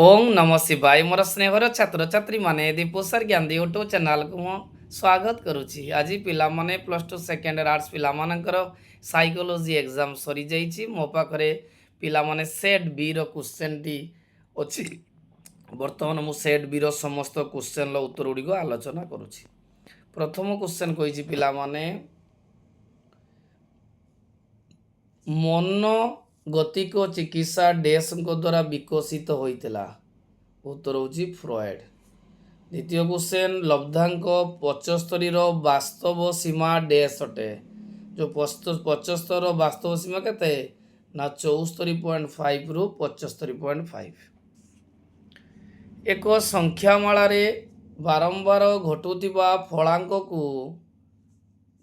ओम नमः शिवाय मोर स्नेहर छात्र छात्री माने दीपू सर ज्ञान यूट्यूब चैनल को मु स्वागत करुच्ची। आज पिला माने प्लस टू सेकेंड आर्ट्स पिला मानकर साइकोलॉजी एग्जाम सरी जाइए। मो पाखे पिला माने सेट बी रो क्वेश्चन टी अच्छी। बर्तमान मु सेट बी रो समस्त क्वेश्चन उत्तर गुड़िक आलोचना करुच्ची। प्रथम क्वेश्चन कही पिला माने मनोगतिक चिकित्सा डैश द्वारा विकसित होता। उत्तर होची फ्रॉयड। द्वितीय क्वेश्चन लब्धांक 75 वास्तव सीमा डैश अटे। जो 75 वास्तव सीमा केते ना 74.5 रु 75.5। एक संख्यामाला बारंबार घटुवा फलांक को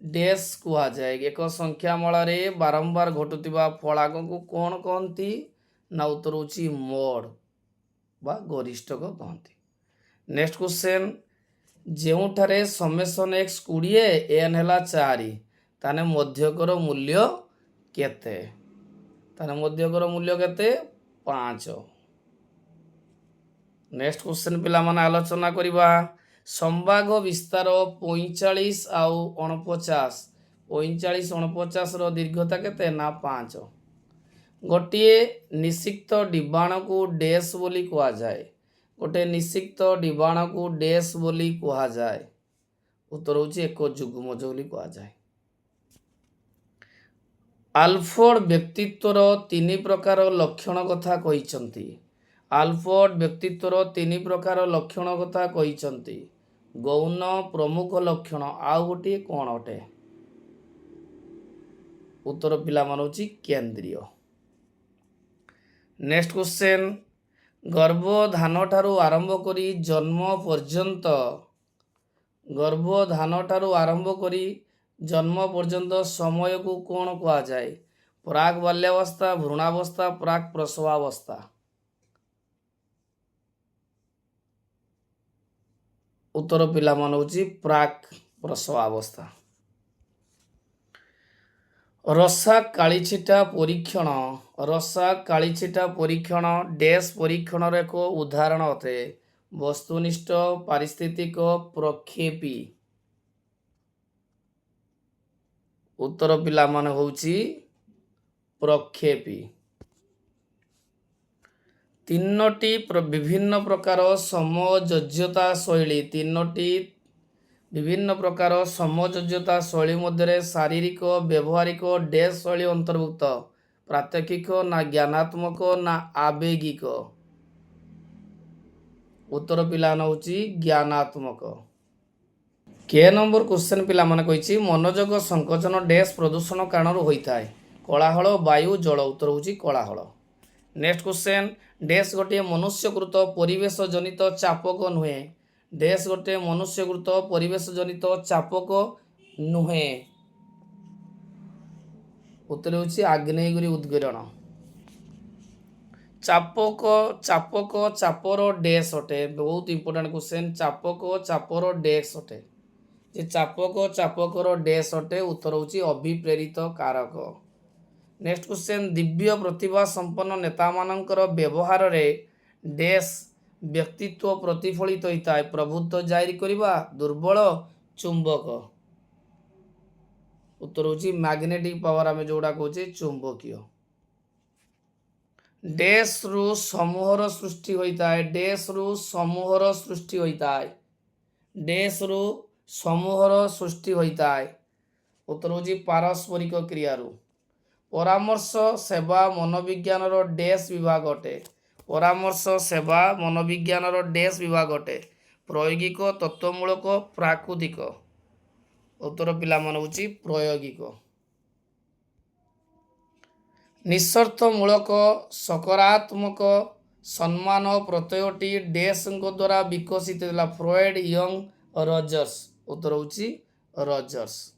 डैश कुआ जाए। एक संख्यामाला बारंबार घटुवा फलांक को कौन कहती ना उत्तर होची मोड बा गरिष्ठक कहती। नेक्स्ट क्वेश्चन जोठारे समेसन एक्स 20 एन है 4 ताने मध्यकर मूल्य केते? ताने मध्यकर मूल्य केते 5। नेक्स्ट क्वेश्चन पिला माने आलोचना करिबा। संभाग विस्तार 45 आउ 49। 45 49 रो दीर्घता केते ना 5। गोटे निषिक्त डिबाण को डैश बोली कहा जाए। गोटे निषिक्त डिबाण को डैश बोली कहा जाए। उत्तर होची एक जुग्मज बोली कहा जाए। आल्फ्रेड व्यक्तित्वर 3 प्रकार लक्षण कथा कहिसंती। आल्फ्रेड व्यक्तित्वर 3 प्रकार लक्षण कथा कहिसंती। गौण प्रमुख लक्षण आउ गोटे कौन अटे? उत्तर पिला मान होची केंद्रीय। नेक्स्ट क्वेश्चन गर्भधान ठारू आरंभ करी जन्म पर्यंत समय को कौन कहा जाए? प्राक बाल्यावस्था, भ्रूणावस्था, प्राक प्रसवावस्था। उत्तर पिला मान होची प्राक प्रसवावस्था। रसा कालीछिटा परीक्षण। रसा कालीछिटा परीक्षण डैश परीक्षण एक उदाहरण अटे। वस्तुनिष्ठ पारिस्थितिक प्रक्षेपी। उत्तर पिला माने होची प्रक्षेपी। 3टी विभिन्न प्रकार समयोज्यता शैली। 3टी विभिन्न प्रकार समयोज्यता शैली मध्य शारीरिक व्यवहारिक डैश शैली अंतर्भुक्त। प्रात्यक्षिक ना ज्ञानात्मक ना आवेगिक? उत्तर पिला होची ज्ञानात्मक। के नंबर क्वेश्चन पिला माने कहिछि मनोजग संकोचन डैश प्रदूषण कारण होता है। कोलाहल, वायु, जल। उत्तर होची कोलाहल। नेक्स्ट क्वेश्चन डैश गोटे मनुष्यकृत परिवेश जनित चापक नुहे। डैश गोटे मनुष्यकृत परिवेश जनित चापक नुहे। उत्तर होची आग्नेयगिरी उद्गीरण। चापक चापर डैश अटे। बहुत इंपोर्टेंट क्वेश्चन। चापक चापर डैश अटे। जे चापक चापकर डैश अटे। उत्तर होची अभिप्रेरित कारक। नेक्स्ट क्वेश्चन दिव्य प्रतिभा संपन्न नेता मानकर व्यवहार रे डैश व्यक्तित्व प्रतिफलित होता है। प्रभुत्व जारी करिबा, दुर्बल, चुंबक। उत्तर होची मैग्नेटिक पावर आमे जोड़ा कहूचे चुंबकीय। डैश रु समूहर सृष्टि होता है। डैश रु समूहर सृष्टि होता है। डैश रु समूहर सृष्टि होता है। उत्तर होची पारस्परिक क्रियारु। परामर्श सेवा मनोविज्ञान डैश विभाग अटे। परामर्श सेवा मनोविज्ञान डैश विभाग अटे। प्रायोगिक, तत्वमूलक, प्राकृतिक। उत्तर पिला मन होची प्रायोगिक। निस्वार्थमूलक सकारात्मक सम्मान प्रत्ययटी डैश द्वारा विकसित है। Freud, young, रजर्स। उत्तर होची रजर्स।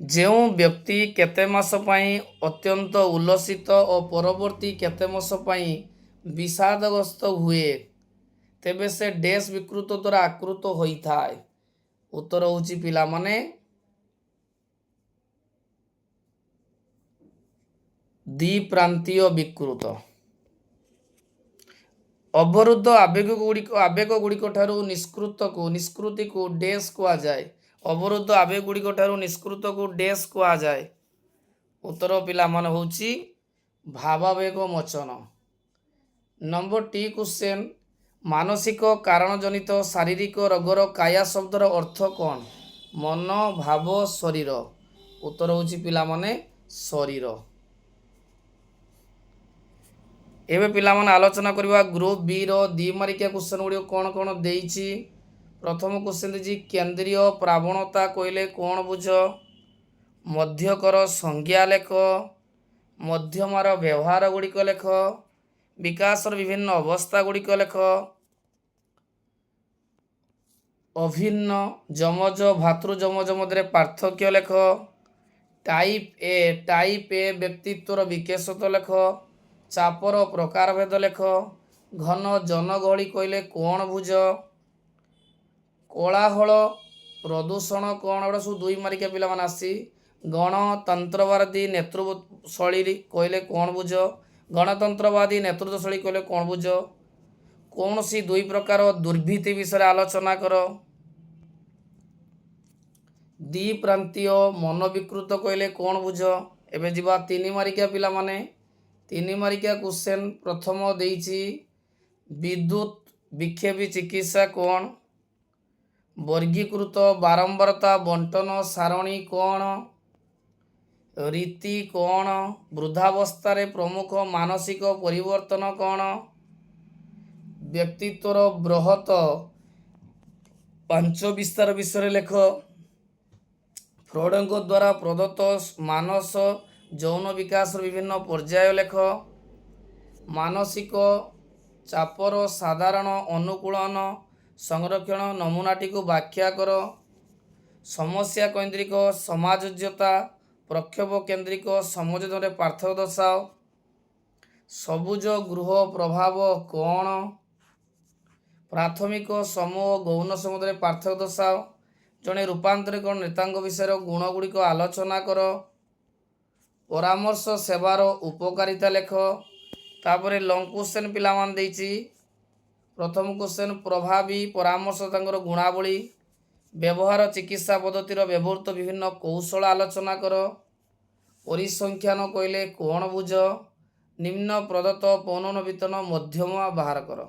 जो व्यक्ति केते मास पई अत्यंत उल्लसित और परवर्ती केते मास पई विषादग्रस्त हुए तेबे से डैश विकृत द्वारा आकृत होता है। उत्तर होची पिला माने द्विप्रांतीय विकृत। ଅବରୁଦ୍ଧ ଆବେଗ ଗୁଡ଼ିକ ଠାରୁ ନିଷ୍କୃତିକୁ ଡେସ୍ କୁହାଯାଏ। ଅବରୁଦ୍ଧ ଆବେଗ ଗୁଡ଼ିକ ଠାରୁ ନିଷ୍କୃତକୁ ଡେସ୍ କୁହାଯାଏ। ଉତ୍ତର ପିଲାମାନେ ହେଉଛି ଭାବାବେଗ ମୋଚନ। ନମ୍ବର ଟି କ୍ୱେଶ୍ଚନ୍, ମାନସିକ କାରଣ ଜନିତ ଶାରୀରିକ ରୋଗର କାୟା ଶବ୍ଦର ଅର୍ଥ କ'ଣ? ମନ, ଭାବ, ଶରୀର। ଉତ୍ତର ହେଉଛି ପିଲାମାନେ ଶରୀର। ଏବେ ପିଲାମାନେ ଆଲୋଚନା କରିବା ଗ୍ରୁପ ବି ର 2 ମାର୍କିଆ କ୍ୱେଶ୍ଚନ୍ ଗୁଡ଼ିକ କ'ଣ କ'ଣ ଦେଇଛି। ପ୍ରଥମ କ୍ୱେଶ୍ଚନ୍ ଦେଇଛି କେନ୍ଦ୍ରୀୟ ପ୍ରାବଣତା କହିଲେ କ'ଣ ବୁଝ? ମଧ୍ୟକର ସଂଜ୍ଞା ଲେଖ। ମଧ୍ୟମାର ବ୍ୟବହାର ଗୁଡ଼ିକ ଲେଖ। ବିକାଶର ବିଭିନ୍ନ ଅବସ୍ଥା ଗୁଡ଼ିକ ଲେଖ। ଅଭିନ୍ନ ଯମଜ ଭାତୃ ଯମଜ ମଧ୍ୟରେ ପାର୍ଥକ୍ୟ ଲେଖ। ଟାଇପ୍ ଏ ବ୍ୟକ୍ତିତ୍ୱର ବିଶେଷତ୍ୱ ଲେଖ। ଚାପର ପ୍ରକାରଭେଦ ଲେଖ। ଘନ ଜନଗହଳି କହିଲେ କ'ଣ ବୁଝ? କୋଳାହଳ ପ୍ରଦୂଷଣ କ'ଣ? ଏଗୁଡ଼ା ସବୁ 2 ମାର୍କିଆ ପିଲାମାନେ ଆସିଛି। ଗଣତନ୍ତ୍ରବାଦୀ ନେତୃତ୍ୱ ଶୈଳୀ କହିଲେ କ'ଣ ବୁଝ? ଗଣତନ୍ତ୍ରବାଦୀ ନେତୃତ୍ୱ ଶୈଳୀ କହିଲେ କ'ଣ ବୁଝ? କୌଣସି 2 ପ୍ରକାର ଦୁର୍ଭିତ୍ତି ବିଷୟରେ ଆଲୋଚନା କର। ଦ୍ୱିପ୍ରାନ୍ତୀୟ ମନୋବିକୃତ କହିଲେ କ'ଣ ବୁଝ? ଏବେ ଯିବା 3 ମାର୍କିଆ ପିଲାମାନେ। 3 ମାର୍କିଆ କ୍ୱେଶ୍ଚନ୍ ପ୍ରଥମ ଦେଇଛି ବିଦ୍ୟୁତ୍ ବିକ୍ଷେପୀ ଚିକିତ୍ସା କ'ଣ? ବର୍ଗୀକୃତ ବାରମ୍ବାରତା ବଣ୍ଟନ ସାରଣୀ କ'ଣ? ରୀତି କ'ଣ? ବୃଦ୍ଧାବସ୍ଥାରେ ପ୍ରମୁଖ ମାନସିକ ପରିବର୍ତ୍ତନ କ'ଣ? ବ୍ୟକ୍ତିତ୍ୱର ବୃହତ 5 ବିସ୍ତାର ବିଷୟରେ ଲେଖ। ଫ୍ରଏଡଙ୍କ ଦ୍ୱାରା ପ୍ରଦତ୍ତ ମାନସ ଯୌନ ବିକାଶର ବିଭିନ୍ନ ପର୍ଯ୍ୟାୟ ଲେଖ। ମାନସିକ ଚାପର ସାଧାରଣ ଅନୁକୂଳନ ସଂରକ୍ଷଣ ନମୁନାଟିକୁ ବ୍ୟାଖ୍ୟା କର। ସମସ୍ୟା କୈନ୍ଦ୍ରିକ ସମାଜୋଜ୍ୟତା ପ୍ରକ୍ଷୋଭ କେନ୍ଦ୍ରିକ ସଂଯୋଜନରେ ପାର୍ଥକ୍ୟ ଦର୍ଶାଅ। ସବୁଜ ଗୃହ ପ୍ରଭାବ କ'ଣ? ପ୍ରାଥମିକ ସମୂହ ଓ ଗୌଣ ସମୂହରେ ପାର୍ଥକ୍ୟ ଦର୍ଶାଅ। ଜଣେ ରୂପାନ୍ତରିତ ନେତାଙ୍କ ବିଷୟରେ ଗୁଣଗୁଡ଼ିକ ଆଲୋଚନା କର। ପରାମର୍ଶ ସେବାର ଉପକାରିତା ଲେଖ। ତାପରେ ଲଙ୍ଗ କ୍ୱେଶ୍ଚନ୍ ପିଲାମାନେ ଦେଇଛି। ପ୍ରଥମ କ୍ୱେଶ୍ଚନ୍ ପ୍ରଭାବୀ ପରାମର୍ଶଦାତାଙ୍କର ଗୁଣାବଳୀ। ବ୍ୟବହାର ଚିକିତ୍ସା ପଦ୍ଧତିର ବ୍ୟବହୃତ ବିଭିନ୍ନ କୌଶଳ ଆଲୋଚନା କର। ପରିସଂଖ୍ୟାନ କହିଲେ କ'ଣ ବୁଝ? ନିମ୍ନ ପ୍ରଦତ୍ତ ପୌନଃବିତରଣ ମଧ୍ୟମ ବାହାର କର।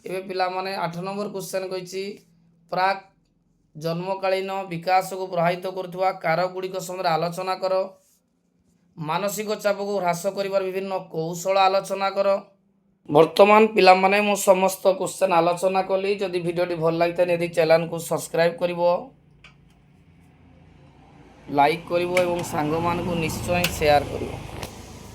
ଏବେ ପିଲାମାନେ 8 ନମ୍ବର କ୍ୱେଶ୍ଚନ୍ କହିଛି ପ୍ରାକ୍ ଜନ୍ମକାଳୀନ ବିକାଶକୁ ପ୍ରଭାବିତ କରୁଥିବା କାରକଗୁଡ଼ିକ ସମ୍ବନ୍ଧରେ ଆଲୋଚନା କର। ମାନସିକ ଚାପକୁ ହ୍ରାସ କରିବାର ବିଭିନ୍ନ କୌଶଳ ଆଲୋଚନା କର। ବର୍ତ୍ତମାନ ପିଲାମାନେ ମୁଁ ସମସ୍ତ କ୍ୱେଶ୍ଚନ୍ ଆଲୋଚନା କଲି। ଯଦି ଭିଡ଼ିଓଟି ଭଲ ଲାଗିଥାଏ ନିହାତି ଚ୍ୟାନେଲକୁ ସବସ୍କ୍ରାଇବ୍ କରିବ, ଲାଇକ୍ କରିବ ଏବଂ ସାଙ୍ଗମାନଙ୍କୁ ନିଶ୍ଚୟ ସେୟାର କରିବ।